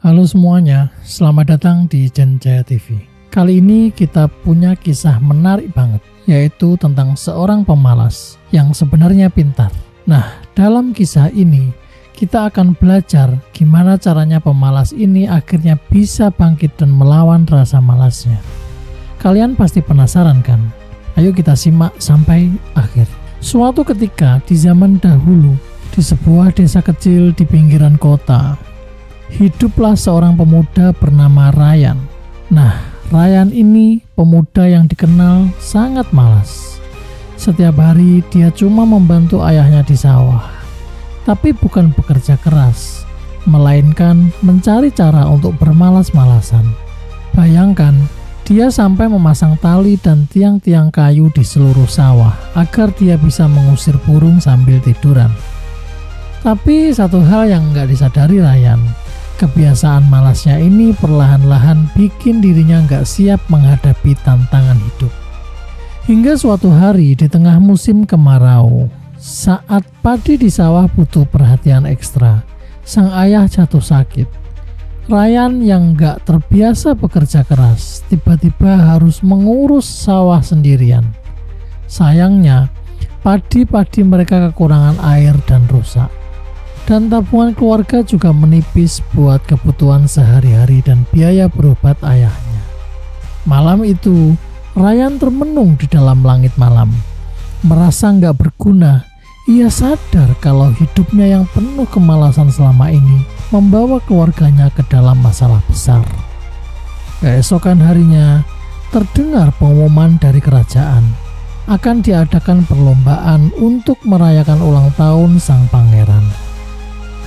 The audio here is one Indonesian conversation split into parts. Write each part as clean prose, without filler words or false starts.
Halo semuanya, selamat datang di Jenjaya TV. Kali ini kita punya kisah menarik banget, yaitu tentang seorang pemalas yang sebenarnya pintar. Nah, dalam kisah ini kita akan belajar gimana caranya pemalas ini akhirnya bisa bangkit dan melawan rasa malasnya. Kalian pasti penasaran kan? Ayo kita simak sampai akhir. Suatu ketika di zaman dahulu, di sebuah desa kecil di pinggiran kota, hiduplah seorang pemuda bernama Ryan. Nah, Ryan ini pemuda yang dikenal sangat malas. Setiap hari dia cuma membantu ayahnya di sawah. Tapi bukan bekerja keras, melainkan mencari cara untuk bermalas-malasan. Bayangkan, dia sampai memasang tali dan tiang-tiang kayu di seluruh sawah agar dia bisa mengusir burung sambil tiduran. Tapi satu hal yang nggak disadari Ryan, kebiasaan malasnya ini perlahan-lahan bikin dirinya nggak siap menghadapi tantangan hidup. Hingga suatu hari di tengah musim kemarau, saat padi di sawah butuh perhatian ekstra, sang ayah jatuh sakit. Ryan yang nggak terbiasa bekerja keras, tiba-tiba harus mengurus sawah sendirian. Sayangnya, padi-padi mereka kekurangan air dan rusak. Dan tabungan keluarga juga menipis buat kebutuhan sehari-hari dan biaya berobat ayahnya. Malam itu, Ryan termenung di dalam langit malam. Merasa nggak berguna, ia sadar kalau hidupnya yang penuh kemalasan selama ini membawa keluarganya ke dalam masalah besar. Keesokan harinya, terdengar pengumuman dari kerajaan. Akan diadakan perlombaan untuk merayakan ulang tahun sang pangeran.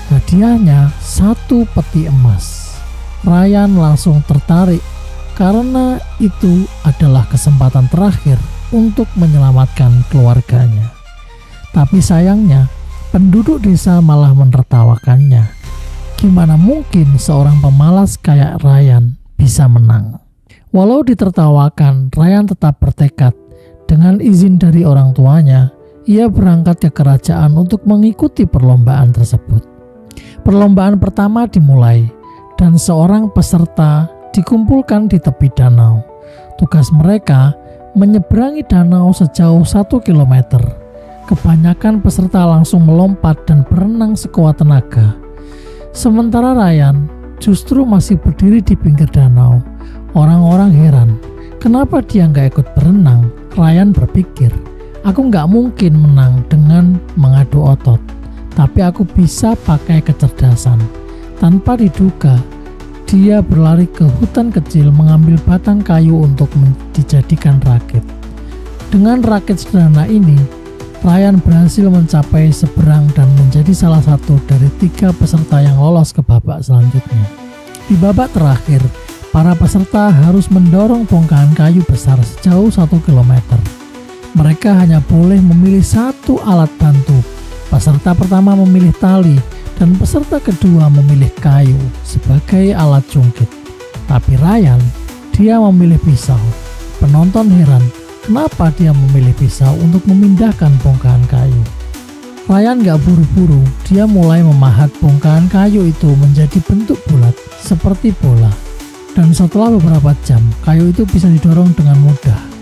Hadiahnya 1 peti emas. Ryan langsung tertarik karena itu adalah kesempatan terakhir untuk menyelamatkan keluarganya. Tapi sayangnya, penduduk desa malah menertawakannya. Gimana mungkin seorang pemalas kayak Ryan bisa menang? Walau ditertawakan, Ryan tetap bertekad. Dengan izin dari orang tuanya, ia berangkat ke kerajaan untuk mengikuti perlombaan tersebut. Perlombaan pertama dimulai dan seorang peserta dikumpulkan di tepi danau. Tugas mereka menyeberangi danau sejauh 1 km. Kebanyakan peserta langsung melompat dan berenang sekuat tenaga. Sementara Ryan justru masih berdiri di pinggir danau. Orang-orang heran, kenapa dia nggak ikut berenang? Ryan berpikir, aku nggak mungkin menang dengan mengadu otot. Tapi aku bisa pakai kecerdasan. Tanpa diduga, dia berlari ke hutan kecil mengambil batang kayu untuk dijadikan rakit. Dengan rakit sederhana ini, Ryan berhasil mencapai seberang dan menjadi salah satu dari 3 peserta yang lolos ke babak selanjutnya. Di babak terakhir, para peserta harus mendorong bongkahan kayu besar sejauh 1 km. Mereka hanya boleh memilih 1 alat bantu. Peserta pertama memilih tali dan peserta kedua memilih kayu sebagai alat jungkit. Tapi Ryan, dia memilih pisau. Penonton heran, kenapa dia memilih pisau untuk memindahkan bongkahan kayu. Ryan gak buru-buru, dia mulai memahat bongkahan kayu itu menjadi bentuk bulat seperti bola. Dan setelah beberapa jam, kayu itu bisa didorong dengan mudah.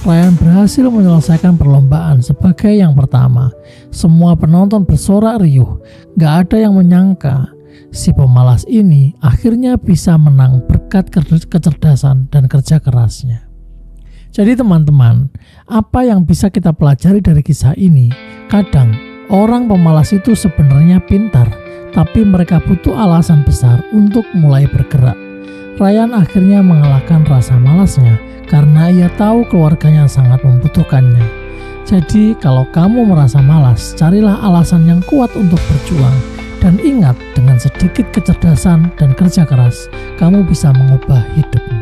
Ryan berhasil menyelesaikan perlombaan sebagai yang pertama. Semua penonton bersorak riuh. Gak ada yang menyangka si pemalas ini akhirnya bisa menang berkat kecerdasan dan kerja kerasnya. Jadi teman-teman, apa yang bisa kita pelajari dari kisah ini? Kadang orang pemalas itu sebenarnya pintar, tapi mereka butuh alasan besar untuk mulai bergerak. Ryan akhirnya mengalahkan rasa malasnya karena ia tahu keluarganya sangat membutuhkannya. Jadi kalau kamu merasa malas, carilah alasan yang kuat untuk berjuang. Dan ingat, dengan sedikit kecerdasan dan kerja keras, kamu bisa mengubah hidupmu.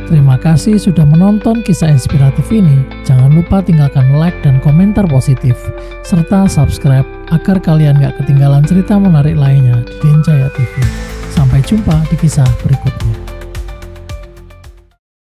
Terima kasih sudah menonton kisah inspiratif ini. Jangan lupa tinggalkan like dan komentar positif, serta subscribe agar kalian gak ketinggalan cerita menarik lainnya di Jenjaya TV. Sampai jumpa di kisah berikutnya.